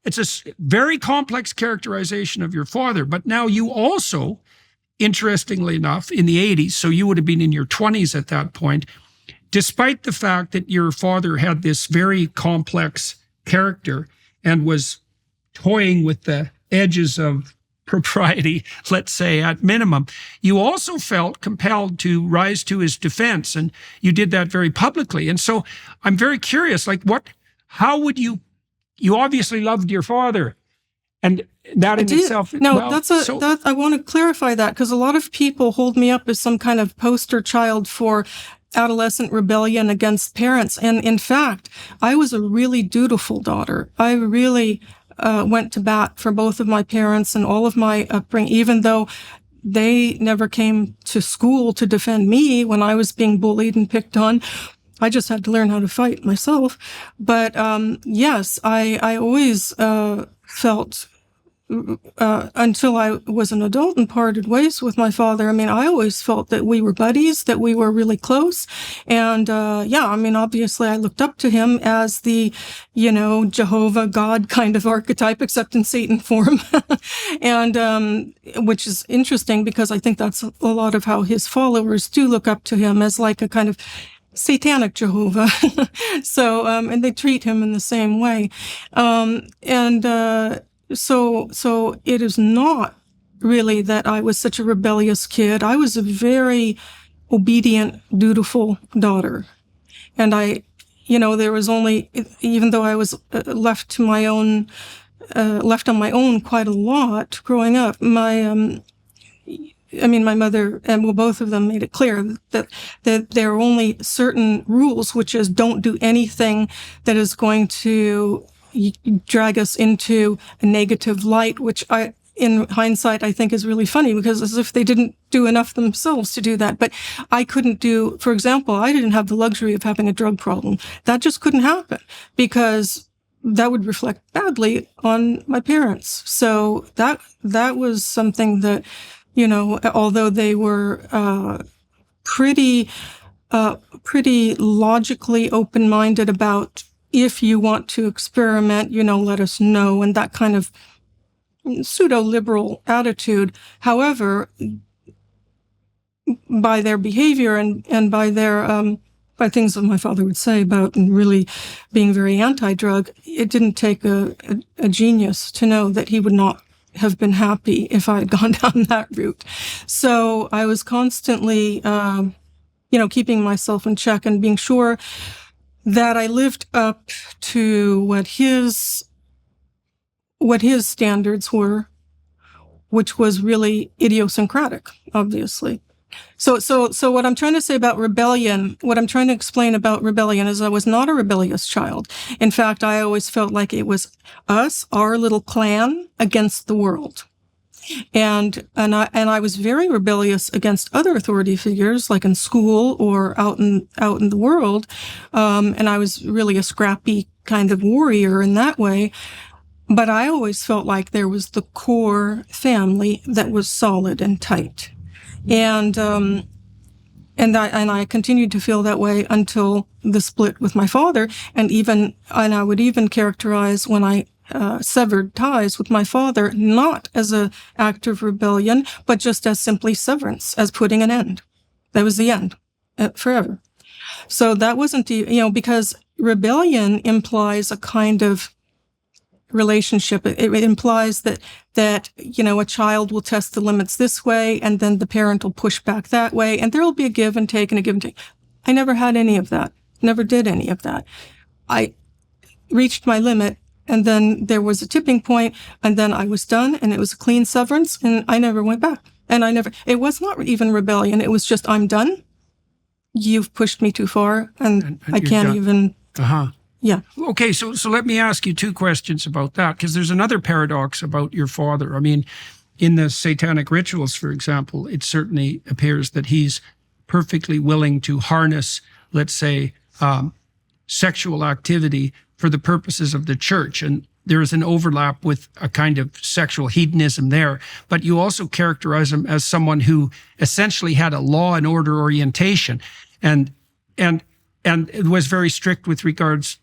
it's a very complex characterization of your father. But now you also, interestingly enough, in the 80s, so you would have been in your 20s at that point, despite the fact that your father had this very complex character and was toying with the edges of propriety, let's say, at minimum, you also felt compelled to rise to his defense, and you did that very publicly. And so I'm very curious, like how would you obviously loved your father, and that in itself. No, I want to clarify that, because a lot of people hold me up as some kind of poster child for adolescent rebellion against parents. And in fact, I was a really dutiful daughter. I really went to bat for both of my parents and all of my upbringing, even though they never came to school to defend me when I was being bullied and picked on. I just had to learn how to fight myself. But yes, I always felt, until I was an adult and parted ways with my father, I mean, I always felt that we were buddies, that we were really close. And I mean, obviously I looked up to him as the, Jehovah God kind of archetype, except in Satan form. And which is interesting, because I think that's a lot of how his followers do look up to him, as like a kind of Satanic Jehovah. So, and they treat him in the same way. So it is not really that I was such a rebellious kid. I was a very obedient, dutiful daughter. And there was only, even though I was left on my own quite a lot growing up, my mother and both of them made it clear that there are only certain rules, which is don't do anything that is going to drag us into a negative light, which in hindsight, I think is really funny, because as if they didn't do enough themselves to do that. But I couldn't do, for example, I didn't have the luxury of having a drug problem. That just couldn't happen, because that would reflect badly on my parents. So that was something that, although they were pretty logically open-minded about, if you want to experiment, let us know, and that kind of pseudo-liberal attitude. However, by their behavior and by their by things that my father would say about really being very anti-drug, it didn't take a genius to know that he would not have been happy if I had gone down that route. So I was constantly, keeping myself in check and being sure that I lived up to what his standards were, which was really idiosyncratic, obviously. So what I'm trying to say about rebellion, what I'm trying to explain about rebellion is I was not a rebellious child. In fact, I always felt like it was us, our little clan, against the world. And I was very rebellious against other authority figures, like in school or out in the world. And I was really a scrappy kind of warrior in that way. But I always felt like there was the core family that was solid and tight. And I continued to feel that way until the split with my father. And I would even characterize when I severed ties with my father, not as an act of rebellion, but just as simply severance, as putting an end. That was the end, forever. So that wasn't, because rebellion implies a kind of relationship. It implies that a child will test the limits this way, and then the parent will push back that way, and there will be a give and take and a give and take. I never had any of that. Never did any of that. I reached my limit, and then there was a tipping point, and then I was done, and it was a clean severance, and I never went back. And it was not even rebellion. It was just, I'm done. You've pushed me too far, and I can't done. Even. Uh-huh. Yeah. Okay, so let me ask you two questions about that, because there's another paradox about your father. I mean, in the Satanic rituals, for example, it certainly appears that he's perfectly willing to harness, let's say, sexual activity for the purposes of the church. And there is an overlap with a kind of sexual hedonism there. But you also characterize him as someone who essentially had a law and order orientation, and it was very strict with regards,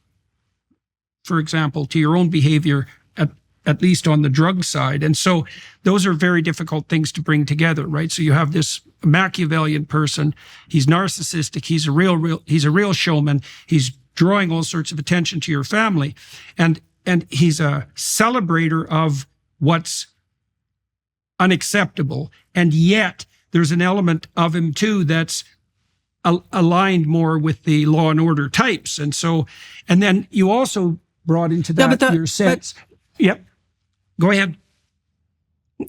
for example, to your own behavior at least on the drug side. And so those are very difficult things to bring together, right? So you have this Machiavellian person, he's narcissistic, he's a real showman, he's drawing all sorts of attention to your family, and he's a celebrator of what's unacceptable. And yet there's an element of him too that's aligned more with the law and order types. And so, and then you also brought into that, your sense. Yep. Go ahead.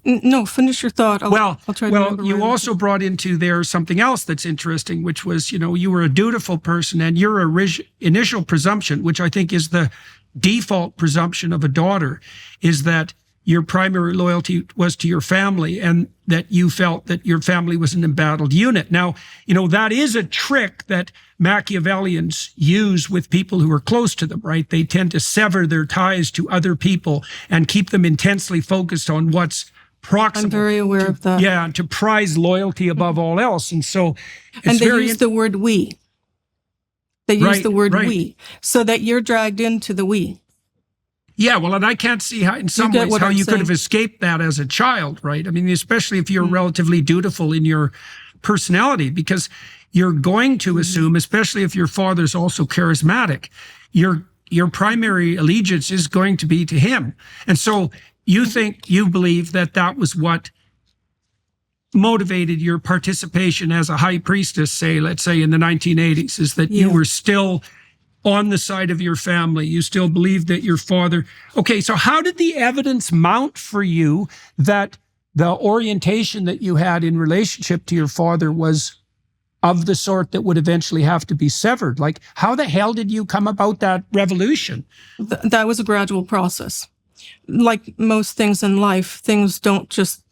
No, finish your thought. I'll try to remember you right also brought into there something else that's interesting, which was, you were a dutiful person, and your initial presumption, which I think is the default presumption of a daughter, is that your primary loyalty was to your family, and that you felt that your family was an embattled unit. Now, that is a trick that Machiavellians use with people who are close to them, right? They tend to sever their ties to other people and keep them intensely focused on what's proximal. I'm very aware of that. Yeah, to prize loyalty above all else. And so and they use the word we. They use the word we, so that you're dragged into the we. Yeah, well, and I can't see how, in some ways, how you could have escaped that as a child, right? I mean, especially if you're relatively dutiful in your personality, because you're going to assume, especially if your father's also charismatic, your primary allegiance is going to be to him. And so you believe that was what motivated your participation as a high priestess, let's say in the 1980s, is that you were still on the side of your family. You still believed that your father... Okay, so how did the evidence mount for you that the orientation that you had in relationship to your father was of the sort that would eventually have to be severed? Like, how the hell did you come about that revolution? That was a gradual process. Like most things in life, things don't just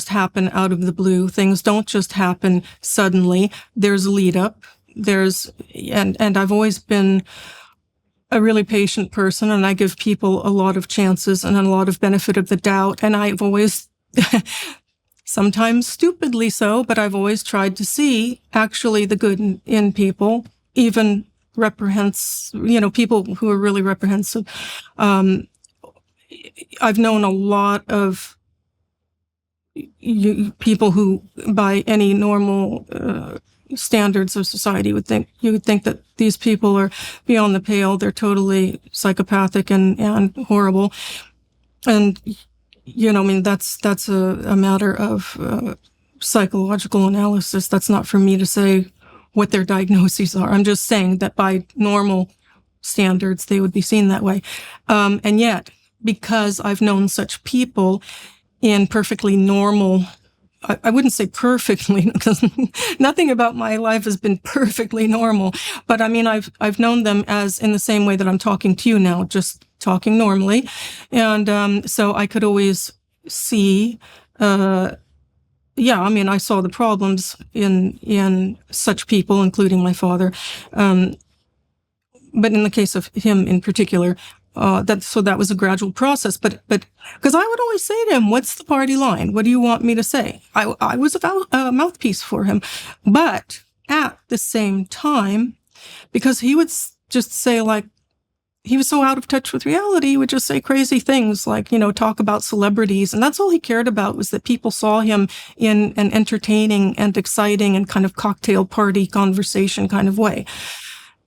happen out of the blue. Things don't just happen suddenly. There's a lead up. And I've always been a really patient person, and I give people a lot of chances and a lot of benefit of the doubt. And I've always, sometimes stupidly so, but I've always tried to see actually the good in people, even people who are really reprehensive. I've known a lot of people who, by any normal standards of society, you would think that these people are beyond the pale. They're totally psychopathic and horrible. And, that's a matter of psychological analysis. That's not for me to say what their diagnoses are. I'm just saying that by normal standards, they would be seen that way. And yet, because I've known such people in perfectly normal, I wouldn't say perfectly, because nothing about my life has been perfectly normal. But I mean, I've known them as in the same way that I'm talking to you now, just talking normally. And so I could always see, I saw the problems in such people, including my father. But in the case of him in particular, that was a gradual process, but because I would always say to him, "What's the party line? What do you want me to say?" I was a mouthpiece for him, but at the same time, because he would just say, like, he was so out of touch with reality, he would just say crazy things like, talk about celebrities, and that's all he cared about, was that people saw him in an entertaining and exciting and kind of cocktail party conversation kind of way.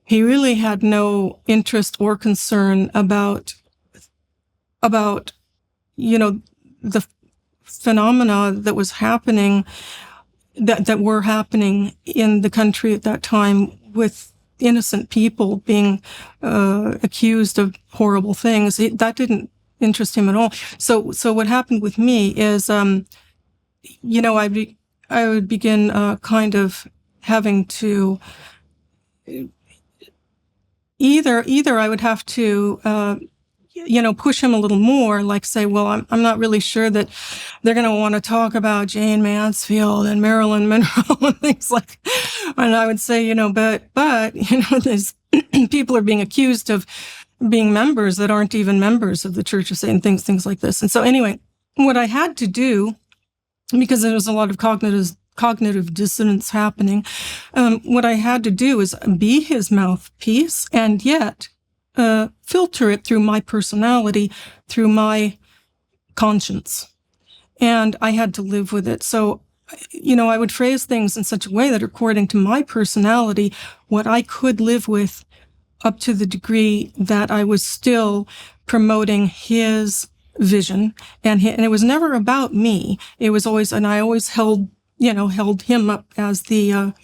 He really had no interest or concern about the phenomena that was happening, that were happening in the country at that time, with innocent people being accused of horrible things. That didn't interest him at all. So what happened with me is, I would begin kind of having to. Either I would have to, push him a little more, like say, well, I'm not really sure that they're going to want to talk about Jane Mansfield and Marilyn Monroe and things like, and I would say, but there's people are being accused of being members that aren't even members of the Church of Satan, things like this. And so anyway, what I had to do, because there was a lot of cognitive dissonance happening, what I had to do is be his mouthpiece and yet filter it through my personality, through my conscience. And I had to live with it. So, I would phrase things in such a way that according to my personality, what I could live with up to the degree that I was still promoting his vision. And it was never about me. It was always, and I always held him up as the,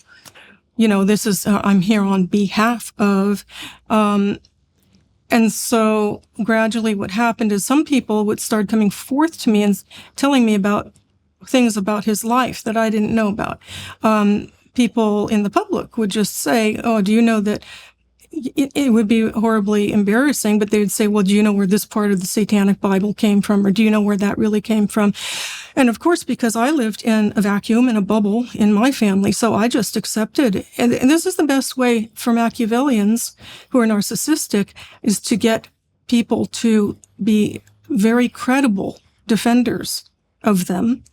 this is, I'm here on behalf of, and so gradually what happened is some people would start coming forth to me and telling me about things about his life that I didn't know about. People in the public would just say, oh, do you know that it would be horribly embarrassing, but they would say, well, do you know where this part of the Satanic Bible came from? Or do you know where that really came from? And of course, because I lived in a vacuum, in a bubble in my family, so I just accepted. And this is the best way for Machiavellians who are narcissistic, is to get people to be very credible defenders of them,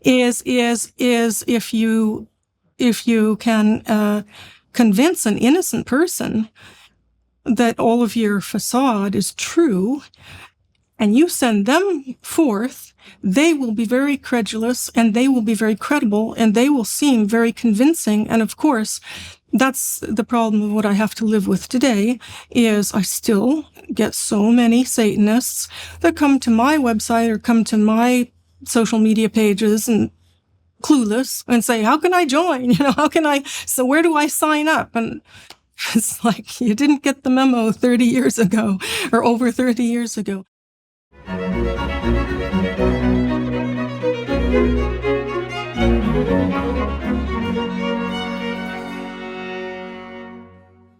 is if you can convince an innocent person that all of your facade is true, and you send them forth, they will be very credulous, and they will be very credible, and they will seem very convincing. And of course, that's the problem of what I have to live with today, is I still get so many Satanists that come to my website or come to my social media pages and clueless and say, how can I join? So where do I sign up? And it's like, you didn't get the memo 30 years ago or over 30 years ago.